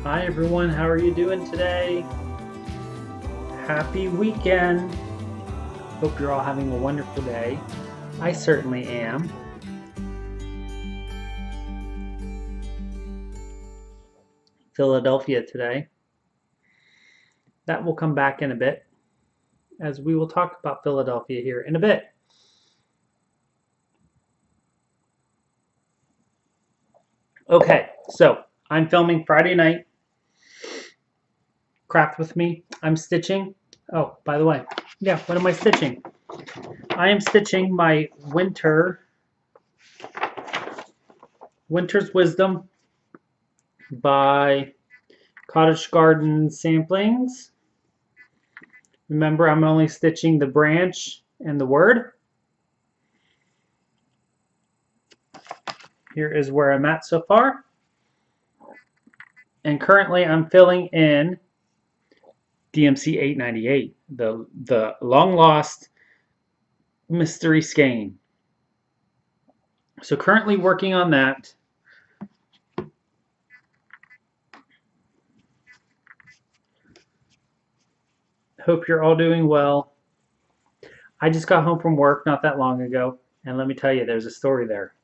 Hi everyone, how are you doing today? Happy weekend. Hope you're all having a wonderful day. I certainly am. Philadelphia today. That will come back in a bit, as we will talk about Philadelphia here in a bit. Okay, so I'm filming Friday night. Craft with me. I'm stitching. Oh, by the way, yeah, what am I stitching? I am stitching my Winter's Wisdom by Cottage Garden Samplings. Remember, I'm only stitching the branch and the word. Here is where I'm at so far. And currently I'm filling in DMC 898, the long lost mystery skein. So currently working on that. Hope you're all doing well. I just got home from work not that long ago, and let me tell you, there's a story there.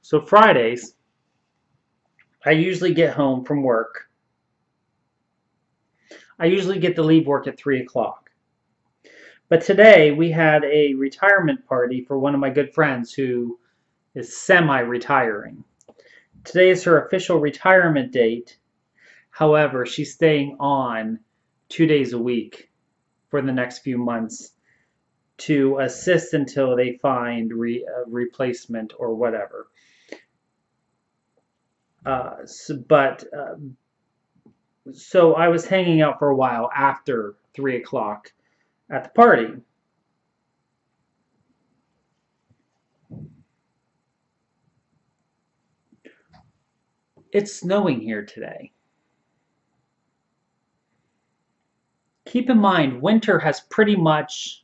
So Fridays, I usually get home from work. I usually get to leave work at 3 o'clock. But today we had a retirement party for one of my good friends who is semi-retiring. Today is her official retirement date. However, she's staying on 2 days a week for the next few months to assist until they find a replacement or whatever. So I was hanging out for a while after 3 o'clock at the party. It's snowing here today. Keep in mind, winter has pretty much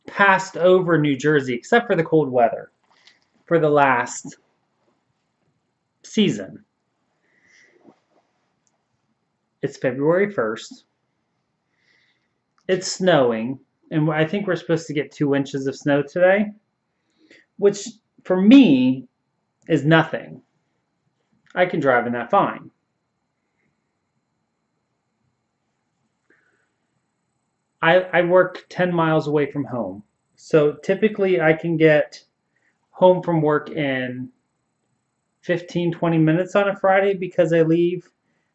passed over New Jersey, except for the cold weather, for the last season. It's February 1st. It's snowing, and I think we're supposed to get 2 inches of snow today, which for me is nothing. I can drive in that fine. I work 10 miles away from home, so typically I can get home from work in 15-20 minutes on a Friday because I leave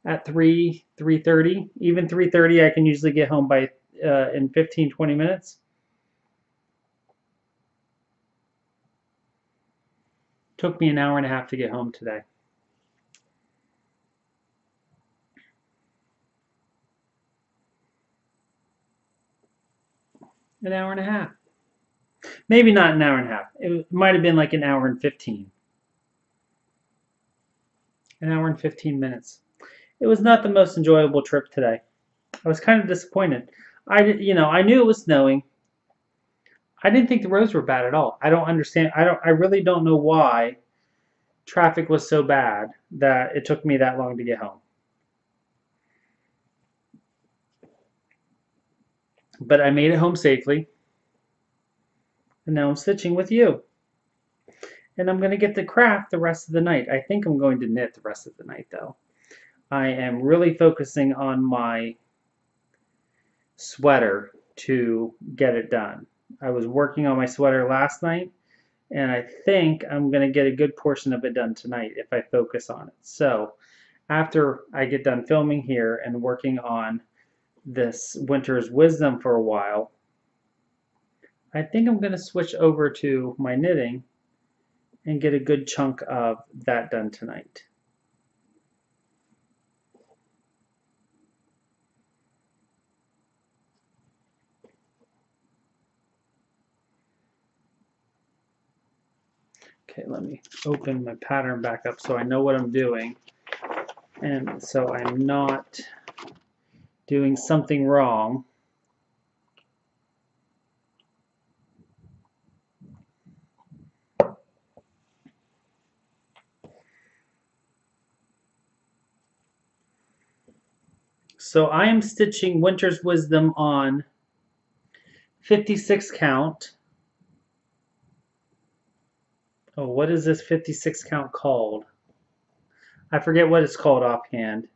at 3:30. Even 3:30 I can usually get home by in 15-20 minutes. Took me an hour and a half to get home today. An hour and a half. Maybe not an hour and a half. It might have been like an hour and 15. An hour and 15 minutes. It was not the most enjoyable trip today. I was kind of disappointed. I knew it was snowing. I didn't think the roads were bad at all. I don't understand. I really don't know why traffic was so bad that it took me that long to get home. But I made it home safely, and now I'm stitching with you. And I'm going to get to craft the rest of the night. I think I'm going to knit the rest of the night, though. I am really focusing on my sweater to get it done. I was working on my sweater last night, and I think I'm going to get a good portion of it done tonight if I focus on it. So after I get done filming here and working on this winter's wisdom for a while, I think I'm going to switch over to my knitting and get a good chunk of that done tonight. Okay, let me open my pattern back up so I know what I'm doing, and so I'm not doing something wrong. So I am stitching Winter's Wisdom on 56 count. Oh, what is this 56 count called? I forget what it's called offhand.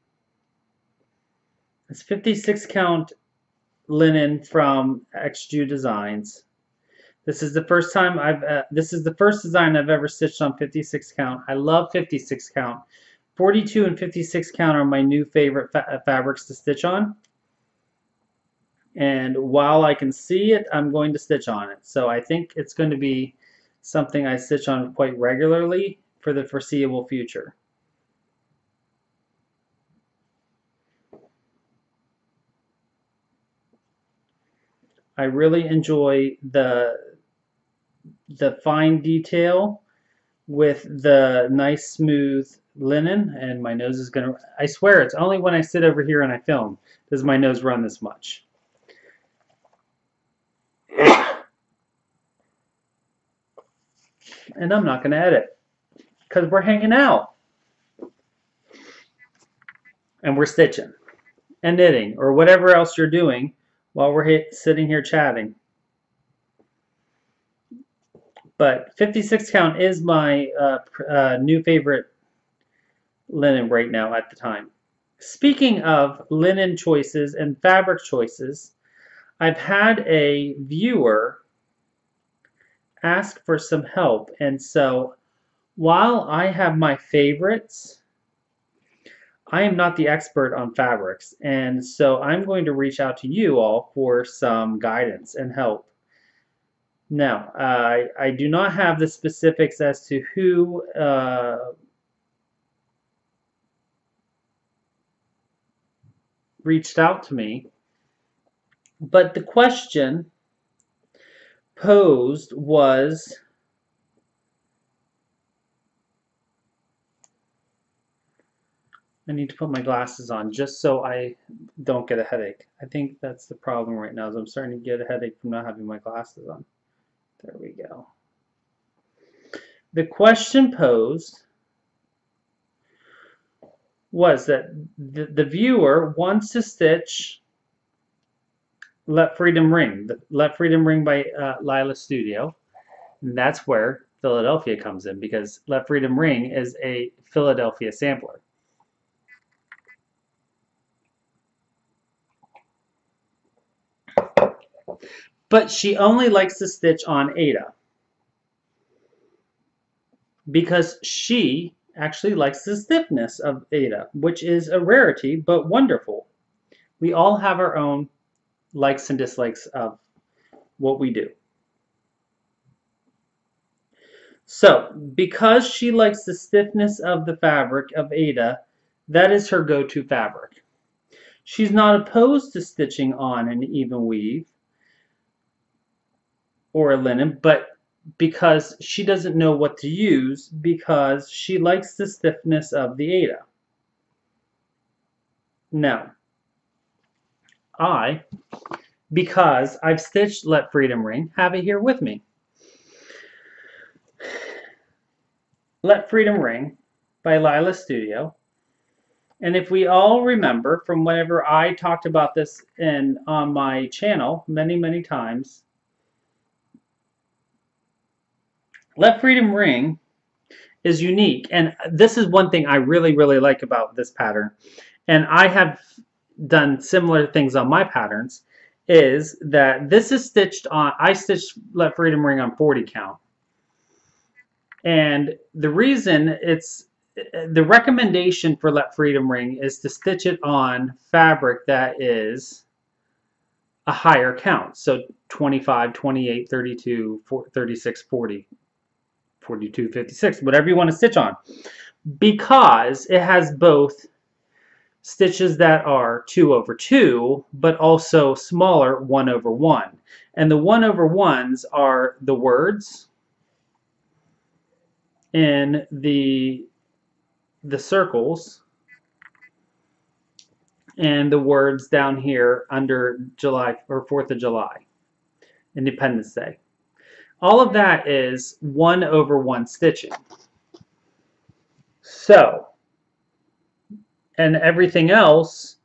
It's 56 count linen from XJU Designs. This is the first time this is the first design I've ever stitched on 56 count. I love 56 count. 42 and 56 count are my new favorite fabrics to stitch on. And while I can see it, I'm going to stitch on it. So I think it's going to be something I stitch on quite regularly for the foreseeable future. I really enjoy the fine detail with the nice smooth linen, and my nose is gonna, I swear it's only when I sit over here and I film does my nose run this much. And I'm not gonna edit because we're hanging out and we're stitching and knitting or whatever else you're doing while we're sitting here chatting. But 56 count is my new favorite linen right now at the time. Speaking of linen choices and fabric choices, I've had a viewer ask for some help, and so while I have my favorites, I am not the expert on fabrics, and so I'm going to reach out to you all for some guidance and help. Now, I do not have the specifics as to who reached out to me, but the question posed was, I need to put my glasses on just so I don't get a headache. I think that's the problem right now, is I'm starting to get a headache from not having my glasses on. There we go. The question posed was that the viewer wants to stitch Let Freedom Ring, the Let Freedom Ring by Lila Studio. And that's where Philadelphia comes in, because Let Freedom Ring is a Philadelphia sampler. But she only likes to stitch on Aida because she actually likes the stiffness of Aida, which is a rarity but wonderful. We all have our own likes and dislikes of what we do. So, because she likes the stiffness of the fabric of Aida, that is her go-to fabric. She's not opposed to stitching on an even weave, or a linen, but because she doesn't know what to use because she likes the stiffness of the Aida. Now, I, because I've stitched Let Freedom Ring, have it here with me. Let Freedom Ring by Lila Studio. And if we all remember from whenever I talked about this on my channel many times, Let Freedom Ring is unique. And this is one thing I really like about this pattern. And I have done similar things on my patterns, is that this is stitched on, I stitched Let Freedom Ring on 40 count. And the reason the recommendation for Let Freedom Ring is to stitch it on fabric that is a higher count. So 25, 28, 32, 36, 40, 42, 56, whatever you want to stitch on. Because it has both stitches that are 2/2, but also smaller 1/1. And the 1/1s are the words in the circles and the words down here under July or 4th of July, Independence Day. All of that is 1/1 stitching. So, and everything else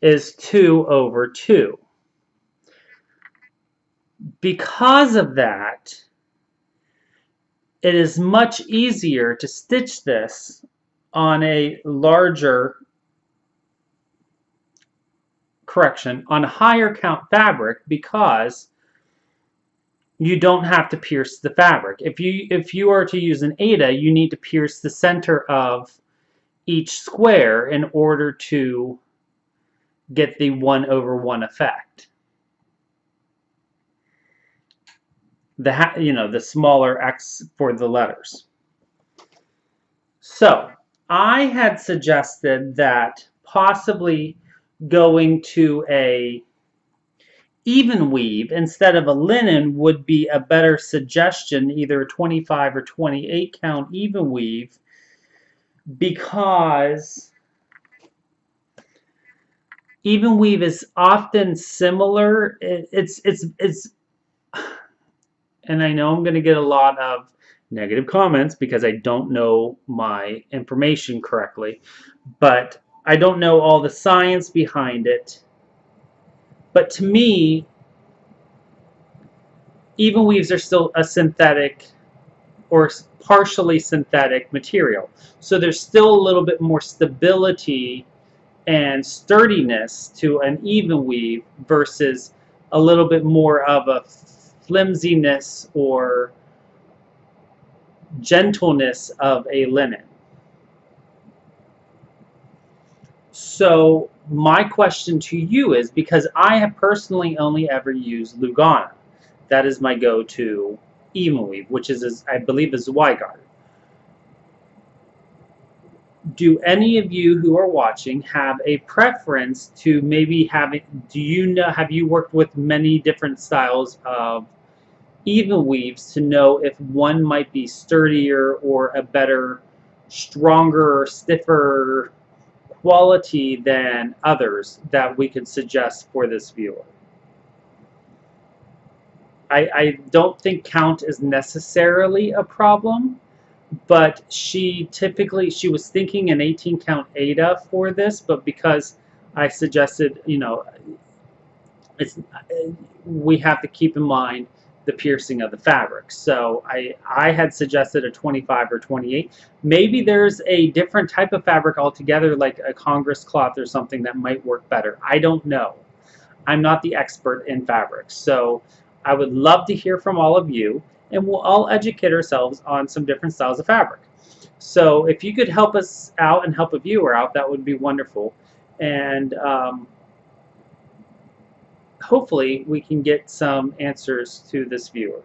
is 2/2. Because of that, it is much easier to stitch this on a larger, on a higher count fabric, because you don't have to pierce the fabric. If you are to use an Aida, you need to pierce the center of each square in order to get the 1/1 effect. The smaller X for the letters. So I had suggested that possibly going to a even weave instead of a linen would be a better suggestion, either a 25 or 28 count even weave, because even weave is often similar. It's and I know I'm going to get a lot of negative comments because I don't know my information correctly, but I don't know all the science behind it. But to me, even weaves are still a synthetic or partially synthetic material. So there's still a little bit more stability and sturdiness to an even weave versus a little bit more of a flimsiness or gentleness of a linen. So my question to you is, because I have personally only ever used Lugana, that is my go-to even weave, which is, I believe, is Zweigart. Do any of you who are watching have a preference to maybe having, have you worked with many different styles of even weaves to know if one might be sturdier or a better, stronger, stiffer quality than others that we could suggest for this viewer? I don't think count is necessarily a problem, but she was thinking an 18 count Aida for this, but because I suggested, we have to keep in mind the piercing of the fabric. So I had suggested a 25 or 28. Maybe there's a different type of fabric altogether, like a Congress cloth or something, that might work better. I don't know. I'm not the expert in fabrics. So I would love to hear from all of you, and we'll all educate ourselves on some different styles of fabric. So if you could help us out and help a viewer out, that would be wonderful. And hopefully we can get some answers to this viewer.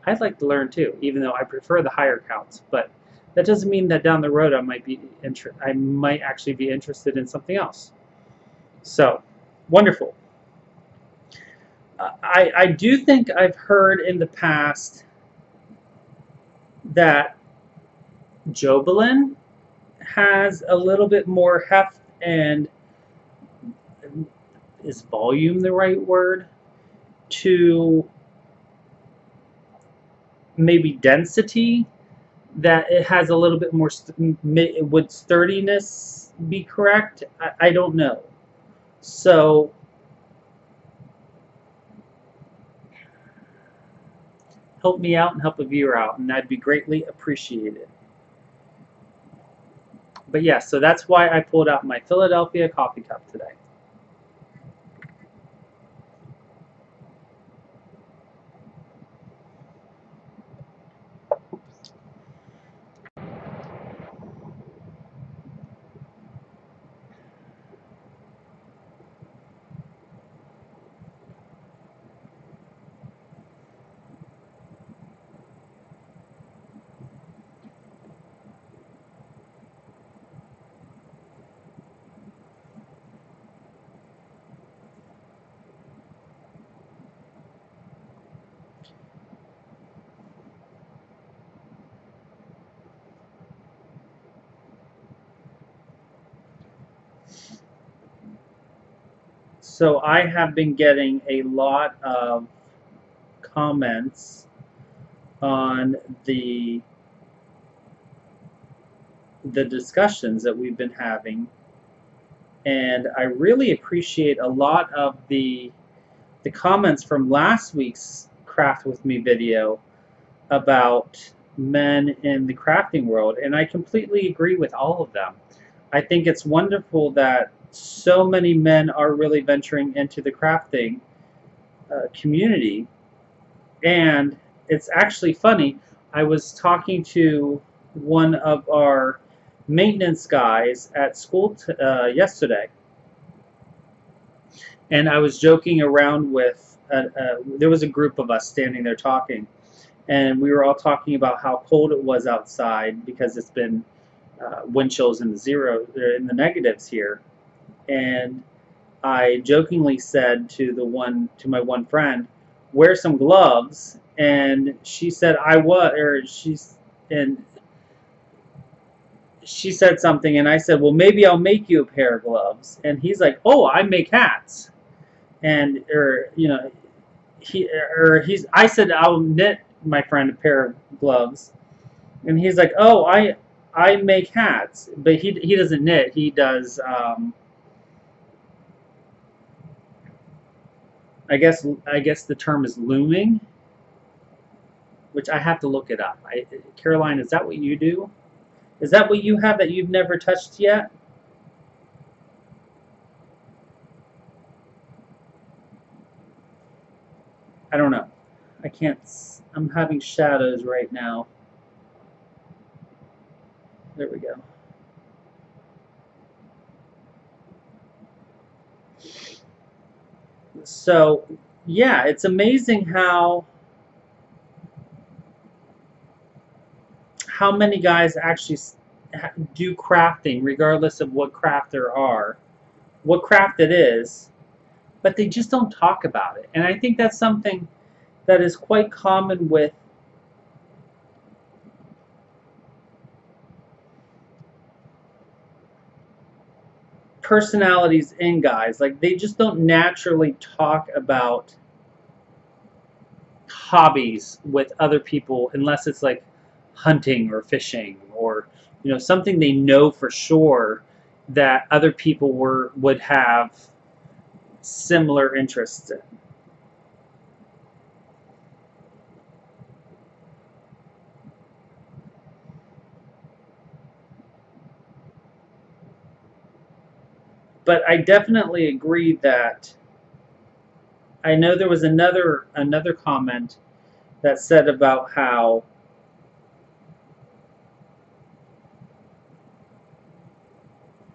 I'd like to learn too, even though I prefer the higher counts, but that doesn't mean that down the road I might actually be interested in something else. So, wonderful. I do think I've heard in the past that Jobelin has a little bit more heft and, is volume the right word, to maybe density, that it has a little bit more, would sturdiness be correct? I don't know. So help me out and help a viewer out, and that'd be greatly appreciated. But yeah, so that's why I pulled out my Philadelphia coffee cup today. So I have been getting a lot of comments on the discussions that we've been having, and I really appreciate a lot of the comments from last week's Craft With Me video about men in the crafting world, and I completely agree with all of them. I think it's wonderful that so many men are really venturing into the crafting community, and it's actually funny. I was talking to one of our maintenance guys at school yesterday, and I was joking around with, there was a group of us standing there talking, and we were all talking about how cold it was outside because it's been wind chills in the negatives here. And I jokingly said to my one friend, "Wear some gloves." And she said, and she said something, and I said, "Well, maybe I'll make you a pair of gloves." And he's like, "Oh, I make hats." And, I said, "I'll knit my friend a pair of gloves." And he's like, "Oh, I make hats." But he doesn't knit. He does, I guess the term is looming, which I have to look it up. Caroline, is that what you do? Is that what you have that you've never touched yet? I don't know. I can't. I'm having shadows right now. There we go. So, yeah, it's amazing how many guys actually do crafting, regardless of what craft there are, what craft it is, but they just don't talk about it. And I think that's something that is quite common with personalities in guys. Like, they just don't naturally talk about hobbies with other people unless it's like hunting or fishing, or something they know for sure that other people would have similar interests in. But I definitely agree that I know there was another comment that said about how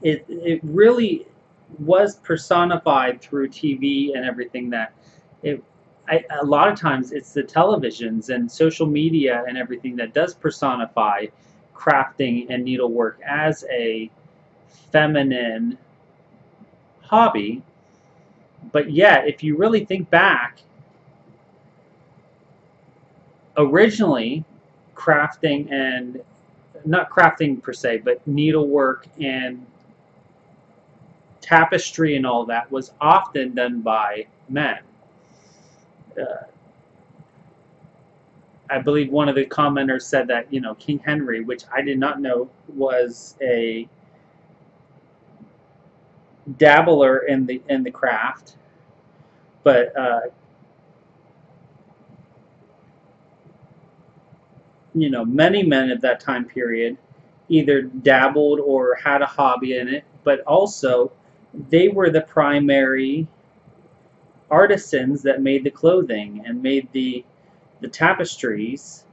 it really was personified through TV and everything, that a lot of times it's the televisions and social media and everything that does personify crafting and needlework as a feminine hobby. But yet, if you really think back, originally, crafting and not crafting per se, but needlework and tapestry and all that was often done by men. Uh, I believe one of the commenters said that King Henry, which I did not know was a dabbler in the craft, but many men of that time period either dabbled or had a hobby in it, but also they were the primary artisans that made the clothing and made the tapestries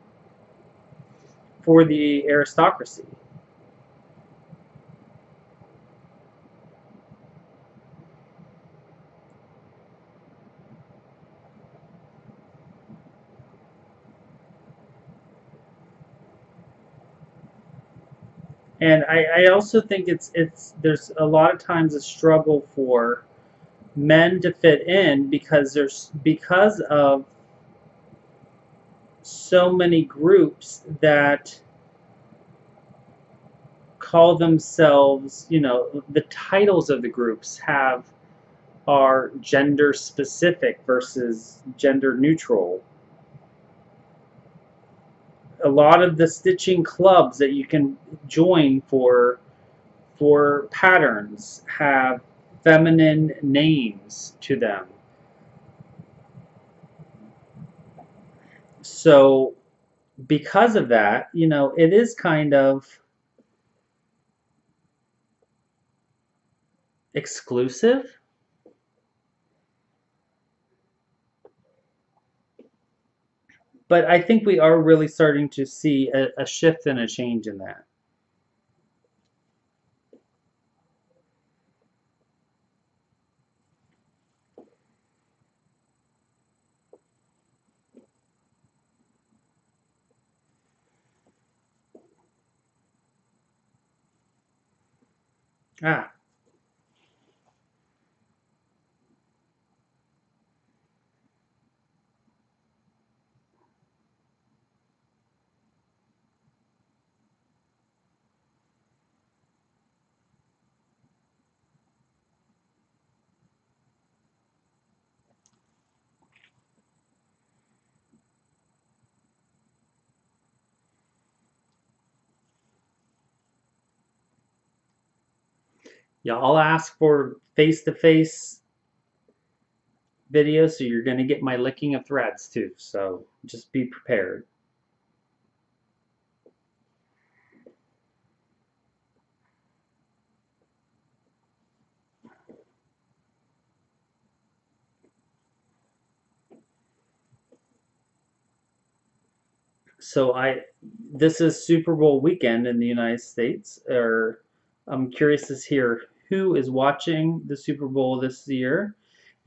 for the aristocracy. And I also think it's there's a lot of times a struggle for men to fit in because of so many groups that call themselves, the titles of the groups are gender specific versus gender neutral. A lot of the stitching clubs that you can join for patterns have feminine names to them. So because of that, it is kind of exclusive, but I think we are really starting to see a shift and a change in that. Ah, yeah, I'll ask for face-to-face videos, so you're going to get my licking of threads too. So just be prepared. So this is Super Bowl weekend in the United States. Or I'm curious to hear who is watching the Super Bowl this year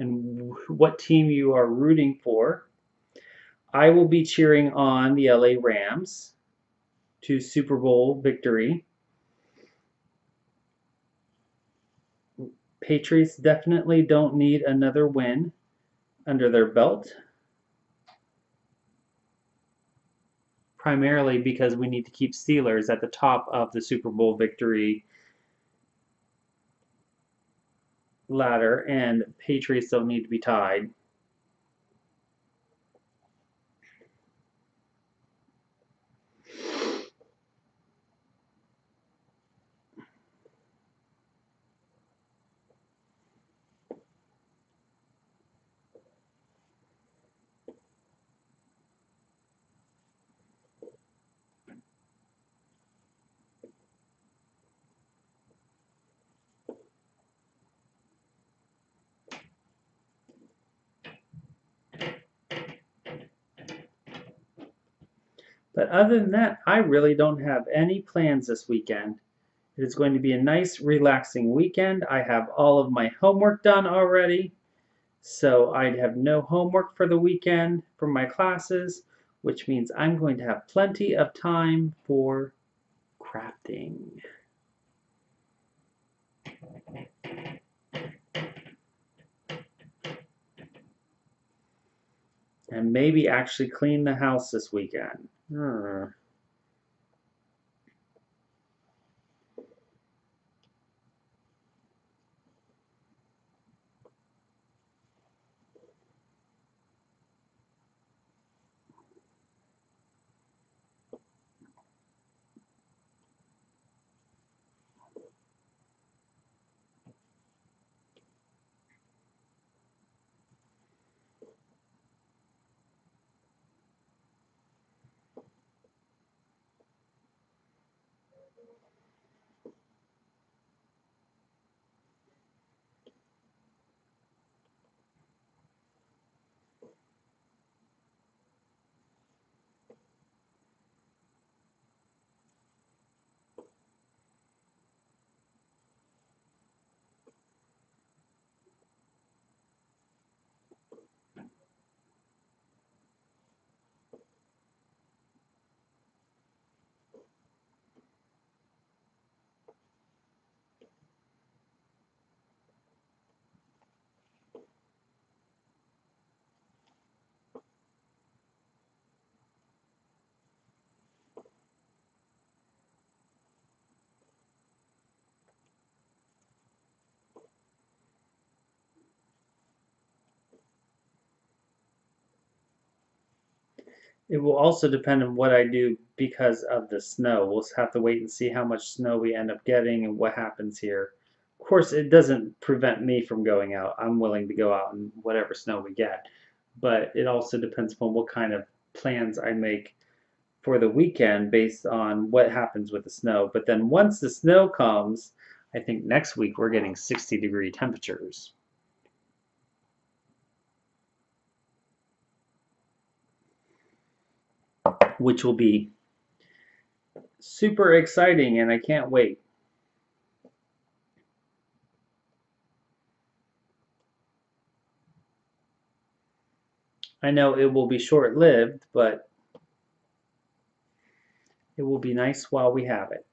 and what team you are rooting for. I will be cheering on the LA Rams to Super Bowl victory. Patriots definitely don't need another win under their belt, primarily because we need to keep Steelers at the top of the Super Bowl victory ladder, and Patriots don't need to be tied. But other than that, I really don't have any plans this weekend. It is going to be a nice, relaxing weekend. I have all of my homework done already, so I'd have no homework for the weekend for my classes, which means I'm going to have plenty of time for crafting. and maybe actually clean the house this weekend. It will also depend on what I do because of the snow. We'll have to wait and see how much snow we end up getting and what happens here. Of course, it doesn't prevent me from going out. I'm willing to go out in whatever snow we get. But it also depends upon what kind of plans I make for the weekend based on what happens with the snow. But then once the snow comes, I think next week we're getting 60-degree temperatures, which will be super exciting, and I can't wait. I know it will be short-lived, but it will be nice while we have it.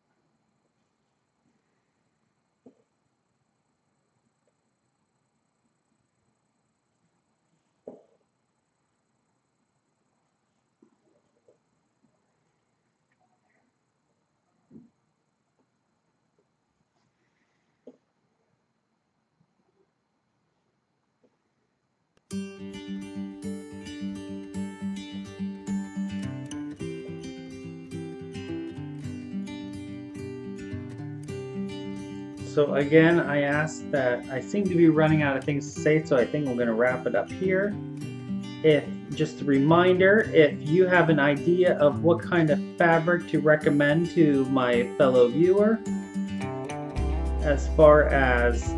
So again, I asked that I seem to be running out of things to say, so I think we're going to wrap it up here. Just a reminder, if you have an idea of what kind of fabric to recommend to my fellow viewer, as far as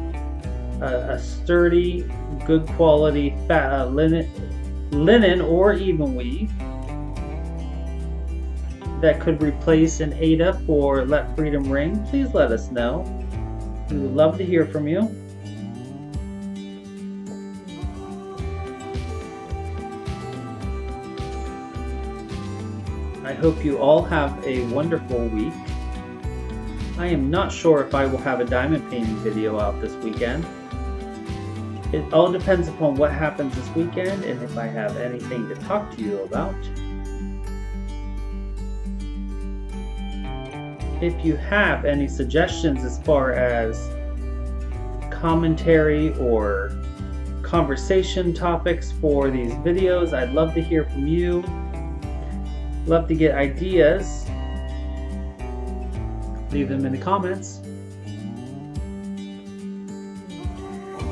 a sturdy, good quality linen or even weave that could replace an Ada for Let Freedom Ring, please let us know. We would love to hear from you. I hope you all have a wonderful week. I am not sure if I will have a diamond painting video out this weekend. It all depends upon what happens this weekend and if I have anything to talk to you about. If you have any suggestions as far as commentary or conversation topics for these videos, I'd love to hear from you. Love to get ideas. Leave them in the comments.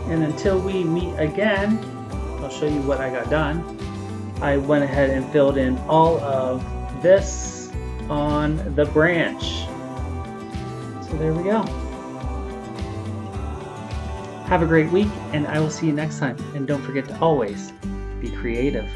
And until we meet again, I'll show you what I got done. I went ahead and filled in all of this on the branch. So there we go. Have a great week, and I will see you next time. And don't forget to always be creative.